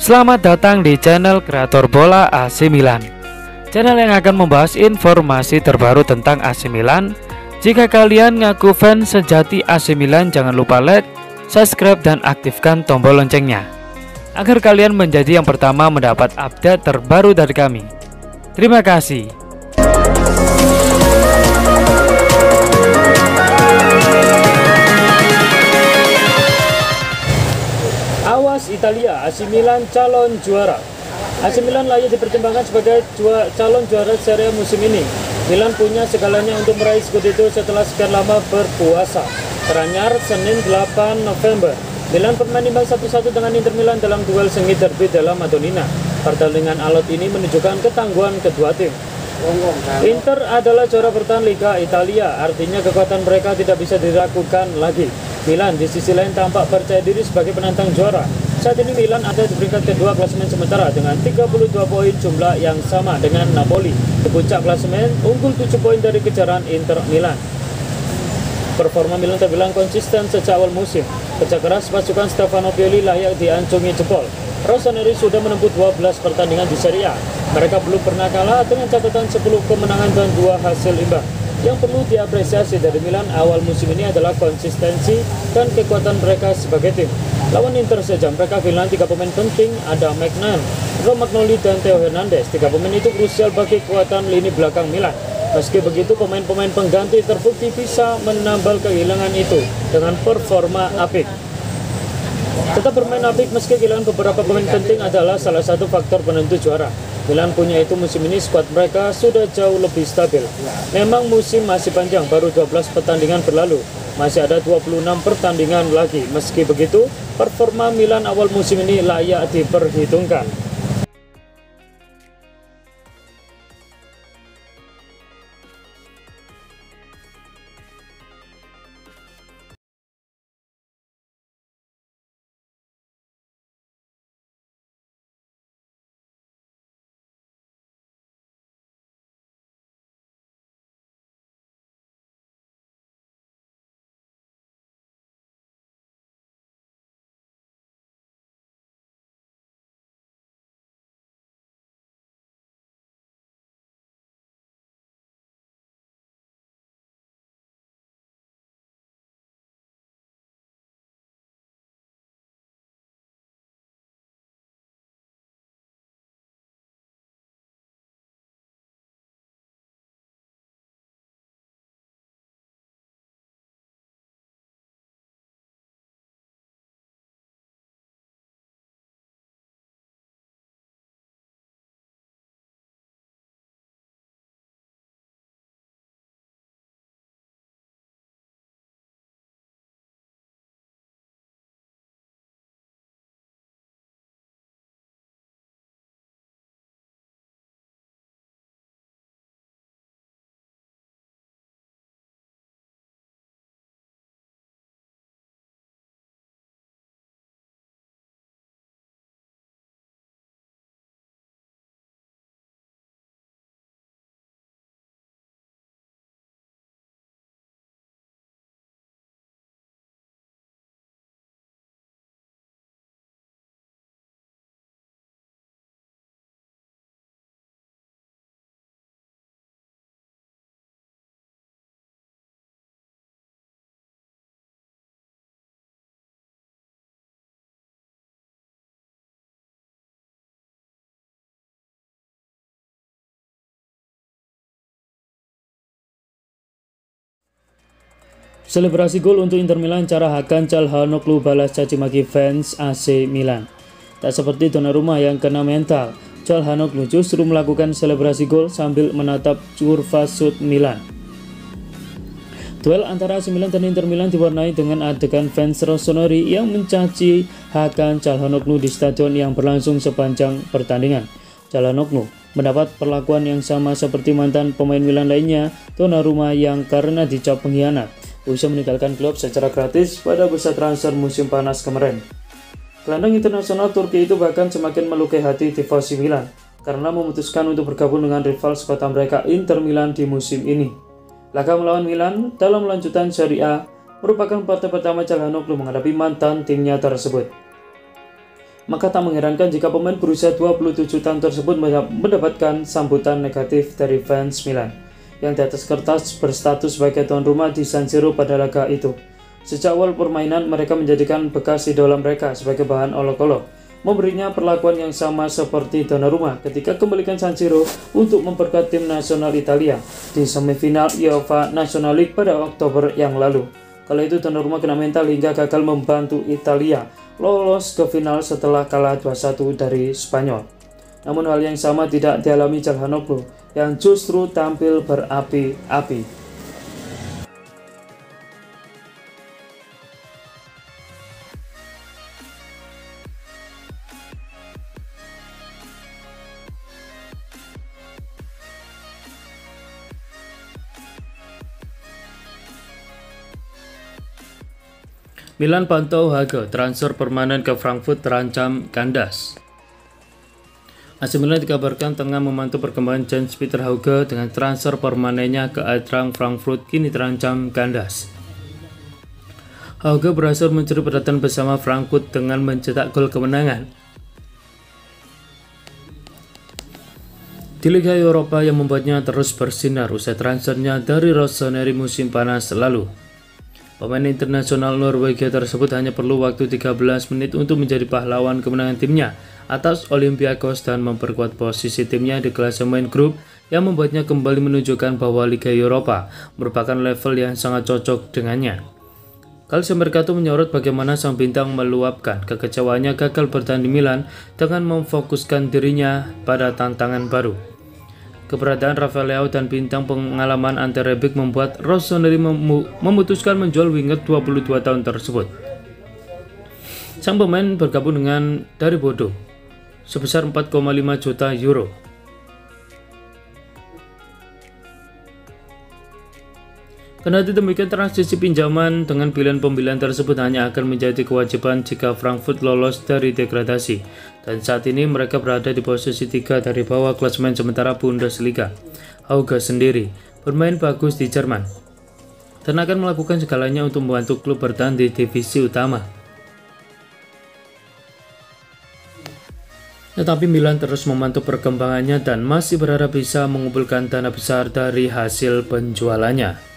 Selamat datang di channel Kreator Bola AC Milan, channel yang akan membahas informasi terbaru tentang AC Milan. Jika kalian ngaku fans sejati AC Milan, jangan lupa like, subscribe, dan aktifkan tombol loncengnya agar kalian menjadi yang pertama mendapat update terbaru dari kami. Terima kasih. Awas Italia, AC Milan calon juara. AC Milan layak dipertimbangkan sebagai calon juara Serie A musim ini. Milan punya segalanya untuk meraih Scudetto setelah sekian lama berpuasa. Teranyar Senin 8 November. Milan pernah imbang 1-1 dengan Inter Milan dalam duel sengit derby della Madonnina. Pertandingan alot ini menunjukkan ketangguhan kedua tim. Inter adalah juara bertahan Liga Italia, artinya kekuatan mereka tidak bisa diragukan lagi. Milan di sisi lain tampak percaya diri sebagai penantang juara. Saat ini Milan ada di peringkat kedua klasemen sementara dengan 32 poin, jumlah yang sama dengan Napoli. Di puncak klasemen unggul 7 poin dari kejaran Inter Milan. Performa Milan terbilang konsisten sejak awal musim. Kerja keras pasukan Stefano Pioli layak diancungi jempol. Rossoneri sudah menempuh 12 pertandingan di Serie A. Mereka belum pernah kalah dengan catatan 10 kemenangan dan 2 hasil imbang. Yang perlu diapresiasi dari Milan awal musim ini adalah konsistensi dan kekuatan mereka sebagai tim. Lawan Inter saja mereka kehilangan 3 pemain penting, ada Maignan, Romagnoli, dan Theo Hernandez. 3 pemain itu krusial bagi kekuatan lini belakang Milan. Meski begitu, pemain-pemain pengganti terbukti bisa menambal kehilangan itu dengan performa apik. Tetap bermain apik meski kehilangan beberapa pemain penting adalah salah satu faktor penentu juara. Milan punya itu musim ini, skuad mereka sudah jauh lebih stabil. Memang musim masih panjang, baru 12 pertandingan berlalu. Masih ada 26 pertandingan lagi. Meski begitu, performa Milan awal musim ini layak diperhitungkan. Selebrasi gol untuk Inter Milan, cara Hakan Calhanoglu balas caci maki fans AC Milan. Tak seperti Donnarumma yang kena mental, Calhanoglu justru melakukan selebrasi gol sambil menatap curva sud Milan. Duel antara AC Milan dan Inter Milan diwarnai dengan adegan fans Rossoneri yang mencaci Hakan Calhanoglu di stadion yang berlangsung sepanjang pertandingan. Calhanoglu mendapat perlakuan yang sama seperti mantan pemain Milan lainnya, Donnarumma, yang karena dicap pengkhianat bisa meninggalkan klub secara gratis pada bursa transfer musim panas kemarin. Gelandang internasional Turki itu bahkan semakin melukai hati tifosi Milan karena memutuskan untuk bergabung dengan rival sekota mereka Inter Milan di musim ini. Laga melawan Milan dalam lanjutan Serie A merupakan partai pertama Calhanoglu menghadapi mantan timnya tersebut. maka tak mengherankan jika pemain berusia 27 tahun tersebut mendapatkan sambutan negatif dari fans Milan, yang di atas kertas berstatus sebagai tuan rumah di San Siro pada laga itu. Sejak awal permainan, mereka menjadikan bekas idola mereka sebagai bahan olok-olok, memberinya perlakuan yang sama seperti Donnarumma ketika kembalikan San Siro untuk memperkuat tim nasional Italia di semifinal UEFA National League pada Oktober yang lalu. Kala itu Donnarumma kena mental hingga gagal membantu Italia lolos ke final setelah kalah 2-1 dari Spanyol. Namun hal yang sama tidak dialami Calhanoglu yang justru tampil berapi-api. Milan pantau Hauge, transfer permanen ke Frankfurt terancam kandas. AC Milan dikabarkan tengah memantau perkembangan Jens Peter Hauge dengan transfer permanennya ke Eintracht Frankfurt kini terancam kandas. Hauge berhasil mencuri perhatian bersama Frankfurt dengan mencetak gol kemenangan di Liga Eropa yang membuatnya terus bersinar usai transfernya dari Rossoneri musim panas lalu. Pemain internasional Norwegia tersebut hanya perlu waktu 13 menit untuk menjadi pahlawan kemenangan timnya atas Olympiakos dan memperkuat posisi timnya di klasemen grup yang membuatnya kembali menunjukkan bahwa Liga Eropa merupakan level yang sangat cocok dengannya. Calcio Mercato menyorot bagaimana sang bintang meluapkan kekecewaannya gagal bertahan di Milan dengan memfokuskan dirinya pada tantangan baru. Keberadaan Rafael Leao dan bintang pengalaman Ante Rebic membuat Rossoneri memutuskan menjual winger 22 tahun tersebut. Sang pemain bergabung dari Bordeaux sebesar 4,5 juta euro. Kendati demikian, transisi pinjaman dengan pilihan pembelian tersebut hanya akan menjadi kewajiban jika Frankfurt lolos dari degradasi, dan saat ini mereka berada di posisi 3 dari bawah klasemen sementara Bundesliga. Hauge sendiri bermain bagus di Jerman dan akan melakukan segalanya untuk membantu klub bertahan di divisi utama. Tetapi Milan terus memantau perkembangannya dan masih berharap bisa mengumpulkan dana besar dari hasil penjualannya.